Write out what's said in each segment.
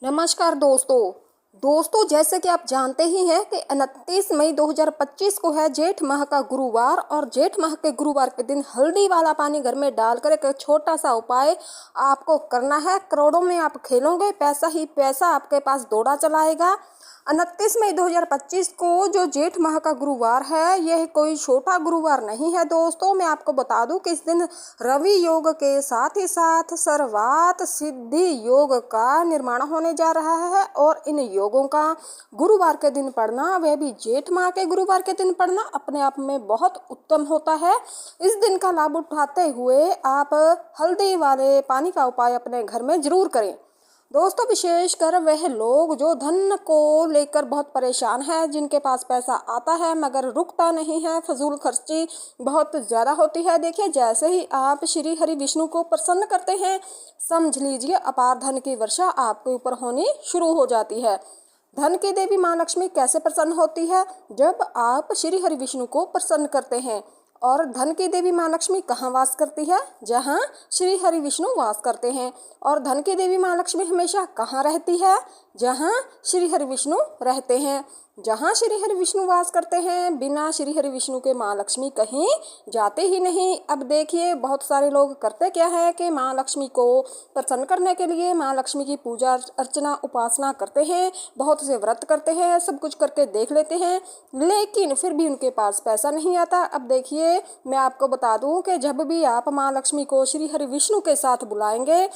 नमस्कार दोस्तों जैसे कि आप जानते ही हैं कि 29 मई 2025 को है जेठ माह का गुरुवार। और जेठ माह के गुरुवार के दिन हल्दी वाला पानी घर में डालकर एक छोटा सा उपाय आपको करना है। करोड़ों में आप खेलोगे, पैसा ही पैसा आपके पास दौड़ा चलाएगा। 29 मई 2025 को जो जेठ माह का गुरुवार है, यह कोई छोटा गुरुवार नहीं है दोस्तों। मैं आपको बता दूं कि इस दिन रवि योग के साथ ही साथ सर्वात सिद्धि योग का निर्माण होने जा रहा है। और इन योगों का गुरुवार के दिन पढ़ना, वह भी जेठ माह के गुरुवार के दिन पढ़ना, अपने आप में बहुत उत्तम होता है। इस दिन का लाभ उठाते हुए आप हल्दी वाले पानी का उपाय अपने घर में जरूर करें दोस्तों। विशेषकर वह लोग जो धन को लेकर बहुत परेशान है, जिनके पास पैसा आता है मगर रुकता नहीं है, फजूल खर्ची बहुत ज़्यादा होती है। देखिए, जैसे ही आप श्री हरि विष्णु को प्रसन्न करते हैं, समझ लीजिए अपार धन की वर्षा आपके ऊपर होनी शुरू हो जाती है। धन की देवी माँ लक्ष्मी कैसे प्रसन्न होती है? जब आप श्री हरि विष्णु को प्रसन्न करते हैं। और धन की देवी माँ लक्ष्मी कहाँ वास करती है? जहाँ श्री हरि विष्णु वास करते हैं। और धन की देवी माँ लक्ष्मी हमेशा कहाँ रहती है? जहाँ श्री हरि विष्णु रहते हैं। जहाँ श्री हरि विष्णु वास करते हैं, बिना श्री हरि विष्णु के माँ लक्ष्मी कहीं जाते ही नहीं। अब देखिए, बहुत सारे लोग करते क्या है कि माँ लक्ष्मी को प्रसन्न करने के लिए माँ लक्ष्मी की पूजा अर्चना उपासना करते हैं, बहुत से व्रत करते हैं, सब कुछ करके देख लेते हैं, लेकिन फिर भी उनके पास पैसा नहीं आता। अब देखिए, मैं आपको बता दूं कि जब भी आप माँ लक्ष्मी को श्री हरि विष्णु के साथ बुलाएंगे,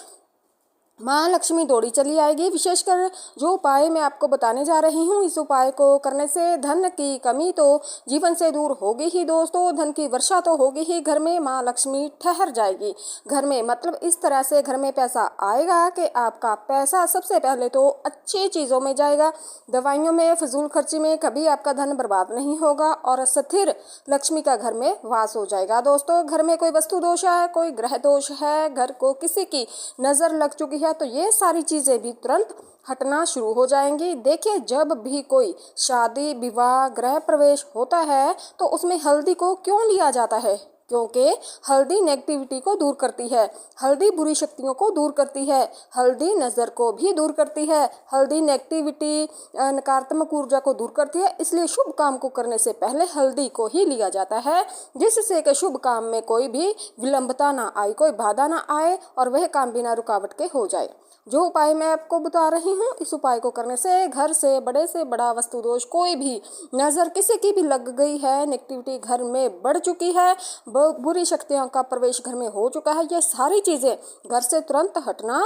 माँ लक्ष्मी दौड़ी चली आएगी। विशेषकर जो उपाय मैं आपको बताने जा रही हूँ, इस उपाय को करने से धन की कमी तो जीवन से दूर होगी ही दोस्तों, धन की वर्षा तो होगी ही, घर में माँ लक्ष्मी ठहर जाएगी। घर में मतलब इस तरह से घर में पैसा आएगा कि आपका पैसा सबसे पहले तो अच्छी चीज़ों में जाएगा, दवाइयों में, फजूल खर्ची में कभी आपका धन बर्बाद नहीं होगा और स्थिर लक्ष्मी का घर में वास हो जाएगा। दोस्तों, घर में कोई वस्तु दोष है, कोई ग्रह दोष है, घर को किसी की नज़र लग चुकी है, तो ये सारी चीजें भी तुरंत हटना शुरू हो जाएंगी। देखिए, जब भी कोई शादी विवाह गृह प्रवेश होता है तो उसमें हल्दी को क्यों लिया जाता है? क्योंकि हल्दी नेगेटिविटी को दूर करती है, हल्दी बुरी शक्तियों को दूर करती है, हल्दी नज़र को भी दूर करती है, हल्दी नेगेटिविटी नकारात्मक ऊर्जा को दूर करती है। इसलिए शुभ काम को करने से पहले हल्दी को ही लिया जाता है, जिससे कि शुभ काम में कोई भी विलंबता ना आए, कोई बाधा ना आए और वह काम बिना रुकावट के हो जाए। जो उपाय मैं आपको बता रही हूँ, इस उपाय को करने से घर से बड़ा वस्तु दोष, कोई भी नज़र किसी की भी लग गई है, नेगेटिविटी घर में बढ़ चुकी है, बुरी शक्तियों का प्रवेश घर में हो चुका है, ये सारी चीज़ें घर से तुरंत हटना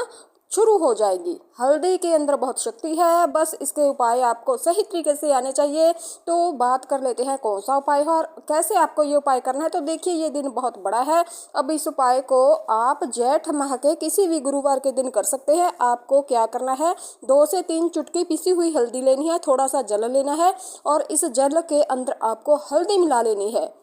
शुरू हो जाएगी। हल्दी के अंदर बहुत शक्ति है, बस इसके उपाय आपको सही तरीके से आने चाहिए। तो बात कर लेते हैं कौन सा उपाय है और कैसे आपको ये उपाय करना है। तो देखिए, ये दिन बहुत बड़ा है। अब इस उपाय को आप जेठ माह के किसी भी गुरुवार के दिन कर सकते हैं। आपको क्या करना है, 2 से 3 चुटकी पिसी हुई हल्दी लेनी है, थोड़ा सा जल लेना है और इस जल के अंदर आपको हल्दी मिला लेनी है।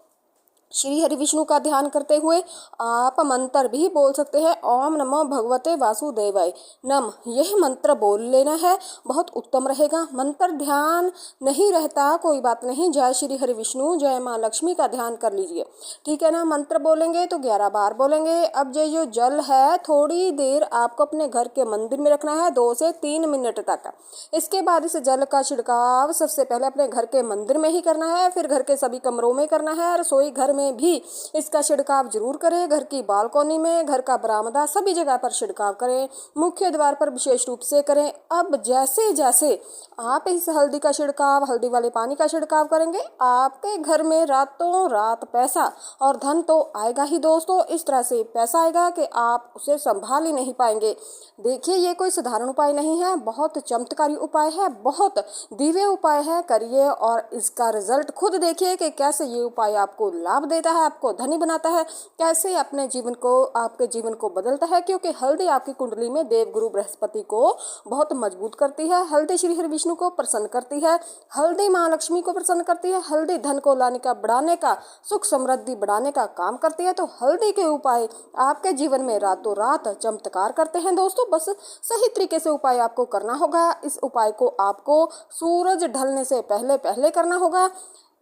श्री हरि विष्णु का ध्यान करते हुए आप मंत्र भी बोल सकते हैं, ओम नमो भगवते वासुदेवाय नम, यह मंत्र बोल लेना है, बहुत उत्तम रहेगा। मंत्र ध्यान नहीं रहता कोई बात नहीं, जय श्री हरि विष्णु, जय माँ लक्ष्मी का ध्यान कर लीजिए, ठीक है ना। मंत्र बोलेंगे तो 11 बार बोलेंगे। अब जो जल है, थोड़ी देर आपको अपने घर के मंदिर में रखना है, 2 से 3 मिनट तक। इसके बाद इस जल का छिड़काव सबसे पहले अपने घर के मंदिर में ही करना है, फिर घर के सभी कमरों में करना है, रसोई घर में भी इसका छिड़काव जरूर करें, घर की बालकोनी में, घर का बरामदा, सभी जगह पर छिड़काव करें, मुख्य द्वार पर विशेष रूप से करें। अब जैसे जैसे आप इस हल्दी का छिड़काव, हल्दी वाले पानी का छिड़काव करेंगे, आपके घर में रातों रात पैसा और धन तो आएगा ही दोस्तों। इस तरह से पैसा आएगा कि आप उसे संभाल ही नहीं पाएंगे। देखिए, ये कोई साधारण उपाय नहीं है, बहुत चमत्कारी उपाय है, बहुत दिव्य उपाय है। करिए और इसका रिजल्ट खुद देखिए कि कैसे ये उपाय आपको लाभ देता है, आपको धनी बनाता है, कैसे अपने जीवन को, आपके जीवन को बदलता है। क्योंकि हल्दी आपकी कुंडली में देवगुरु बृहस्पति को बहुत मजबूत करती है, हल्दी श्री हरि विष्णु को प्रसन्न करती है, हल्दी माँ लक्ष्मी को प्रसन्न करती है, हल्दी धन को लाने का, बढ़ाने का, सुख समृद्धि बढ़ाने का काम करती है। तो हल्दी के उपाय आपके जीवन में रातों रात चमत्कार करते हैं दोस्तों। बस सही तरीके से उपाय आपको करना होगा। इस उपाय को आपको सूरज ढलने से पहले पहले करना होगा।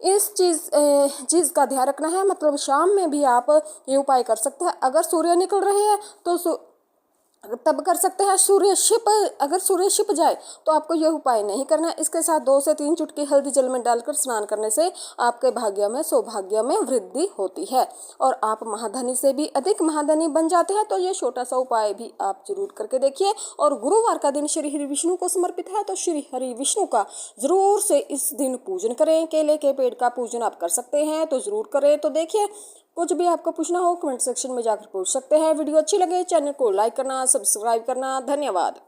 इस चीज़ का ध्यान रखना है, मतलब शाम में भी आप ये उपाय कर सकते हैं। अगर सूर्य निकल रहे हैं तो तब कर सकते हैं। सूर्य छिप अगर सूर्य छिप जाए तो आपको यह उपाय नहीं करना है। इसके साथ 2 से 3 चुटकी हल्दी जल में डालकर स्नान करने से आपके भाग्य में सौभाग्य में वृद्धि होती है और आप महाधनी से भी अधिक महाधनी बन जाते हैं। तो ये छोटा सा उपाय भी आप जरूर करके देखिए। और गुरुवार का दिन श्री हरि विष्णु को समर्पित है, तो श्री हरि विष्णु का जरूर से इस दिन पूजन करें। केले के पेड़ का पूजन आप कर सकते हैं तो जरूर करें। तो देखिए, कुछ भी आपको पूछना हो कमेंट सेक्शन में जाकर पूछ सकते हैं। वीडियो अच्छी लगे चैनल को लाइक करना, सब्सक्राइब करना। धन्यवाद।